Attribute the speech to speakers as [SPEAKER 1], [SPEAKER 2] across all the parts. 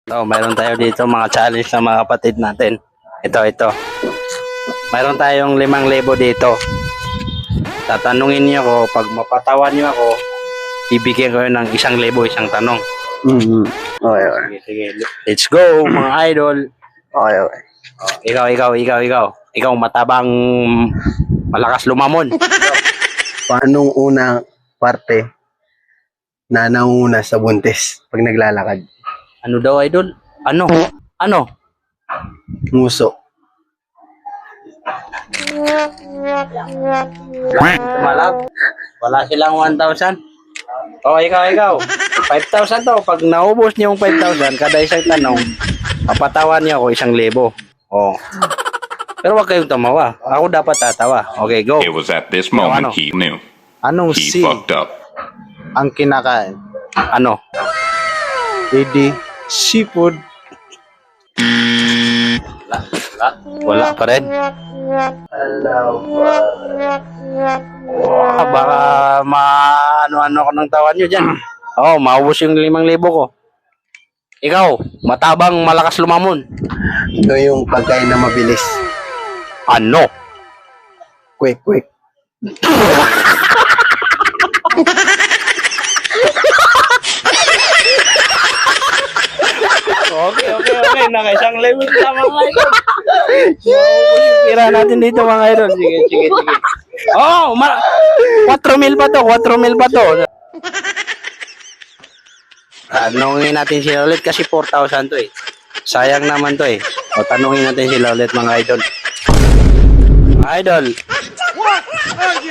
[SPEAKER 1] So, mayroon tayo dito mga challenge ng mga kapatid natin. Ito. Mayroon tayong 5,000 dito. Tatanungin niyo ako, pag mapatawan niyo ako, bibigyan ko yun ng 1,000 isang tanong.
[SPEAKER 2] Okay.
[SPEAKER 1] Sige. Let's go, mga idol.
[SPEAKER 2] Okay.
[SPEAKER 1] Oh, ikaw matabang malakas lumamon.
[SPEAKER 2] Paanong unang parte na nauna sa buntis pag naglalakad?
[SPEAKER 1] Ano daw, idol? Ano?
[SPEAKER 2] Nguso.
[SPEAKER 1] Malab. Wala silang 1,000. Oh, ikaw. 5,000 to. Pag naubos niyo yung 5,000, kada isang tanong, papatawan niyo ako 1,000. Oh. Pero wag kayong tumawa. Ako dapat tatawa. Okay, go.
[SPEAKER 3] It was at this moment he knew.
[SPEAKER 1] Anong
[SPEAKER 3] He
[SPEAKER 1] C
[SPEAKER 3] fucked up.
[SPEAKER 1] ang kinakain? Ano?
[SPEAKER 2] Edi, seafood.
[SPEAKER 1] Wala pa rin. Baka ano ko ng tawan nyo dyan. Oo, maubos yung 5,000 ko. Ikaw, matabang malakas lumamon.
[SPEAKER 2] Ito yung pagkain na mabilis.
[SPEAKER 1] Ano?
[SPEAKER 2] Quick.
[SPEAKER 1] Okay. Nakaisang level na mga idol. Pira natin dito mga idol. Sige. Oh, 4,000 pa to. 4,000 pa to. Tanungin natin sila ulit kasi 4,000 to eh. Sayang naman to eh. O, tanungin natin sila ulit mga idol. Mga idol,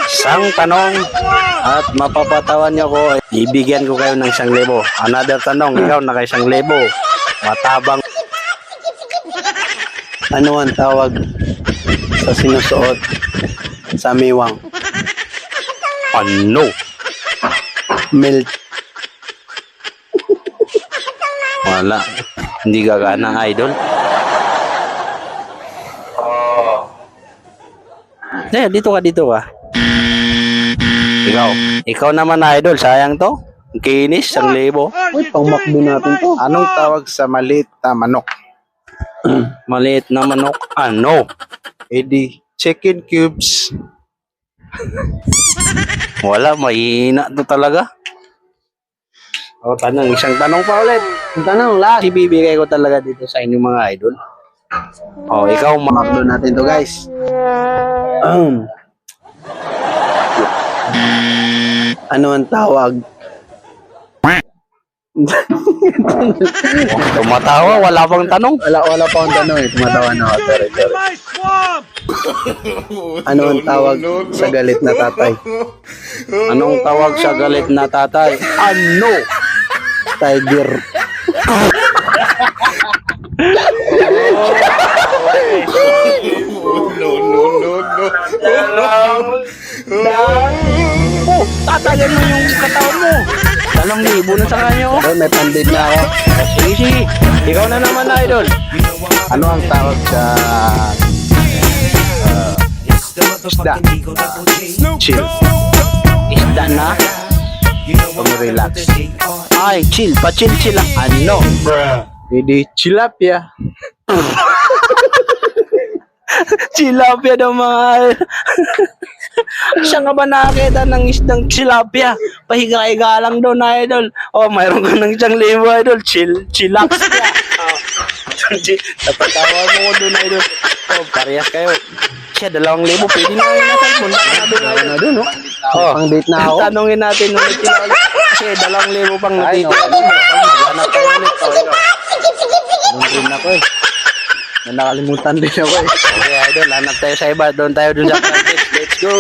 [SPEAKER 1] isang tanong at mapapatawan niyo ko, ibigyan ko kayo ng 1,000. Another tanong, ikaw naka 1,000. Matabang.
[SPEAKER 2] Ano ang tawag sa sinusuot sa miwang?
[SPEAKER 1] Ano?
[SPEAKER 2] Milk.
[SPEAKER 1] Wala. Hindi gagana, idol. Dito ka. Ikaw naman idol, sayang to. Kinis, 1,000.
[SPEAKER 2] Uy, pangmakdo natin to.
[SPEAKER 4] Anong tawag sa maliit na manok?
[SPEAKER 1] Maliit na manok. Ano?
[SPEAKER 4] Edi, chicken cubes.
[SPEAKER 1] Wala, mahina to talaga. O, isang tanong pa ulit.
[SPEAKER 2] Ang tanong, last.
[SPEAKER 1] Ibibigay ko talaga dito sa inyong mga idol. O, ikaw,
[SPEAKER 2] Pangmakdo natin to, guys. Ano ang tawag?
[SPEAKER 1] tumatawa, wala pang tanong.
[SPEAKER 2] Wala pa akong tanong eh. Tumatawa na ako. Sorry. Ano ang tawag sa galit na tatay?
[SPEAKER 1] Anong tawag sa galit na tatay? Ano?
[SPEAKER 2] Tiger.
[SPEAKER 1] Oh, tatagan mo yung katawan mo. 2,000 na sa kanya, oh.
[SPEAKER 2] May pandit na ako.
[SPEAKER 1] Sige. Ikaw na naman, idol.
[SPEAKER 4] Ano ang tawag sa isda? Chill.
[SPEAKER 1] Isda na.
[SPEAKER 4] Relax.
[SPEAKER 1] Ay, chill. Pa-chill lang. Ano?
[SPEAKER 4] Edi, tilapia.
[SPEAKER 1] Tilapia daw mga siya nga ba nakakita ng isdang tilapia? Pahiga-higa lang daw na idol. Oh, mayroon ka ng 1,000 idol. Chillax ka. Napatawa mo ko doon idol. Oh, parehas kayo. Siya 2,000. Pwede na nga nasa phone.
[SPEAKER 2] Ano doon, no?
[SPEAKER 1] Oh,
[SPEAKER 2] Pang date na ako.
[SPEAKER 1] tanongin natin ulit sila ulit. Kasi 2,000 pang natitira. Maghanap tayo ulit. Oh, ikaw.
[SPEAKER 2] Anong dream ako eh. May nakalimutan din ako eh.
[SPEAKER 1] Okay, idol. Hanap tayo sa iba. Doon tayo dun sa practice. Let's go.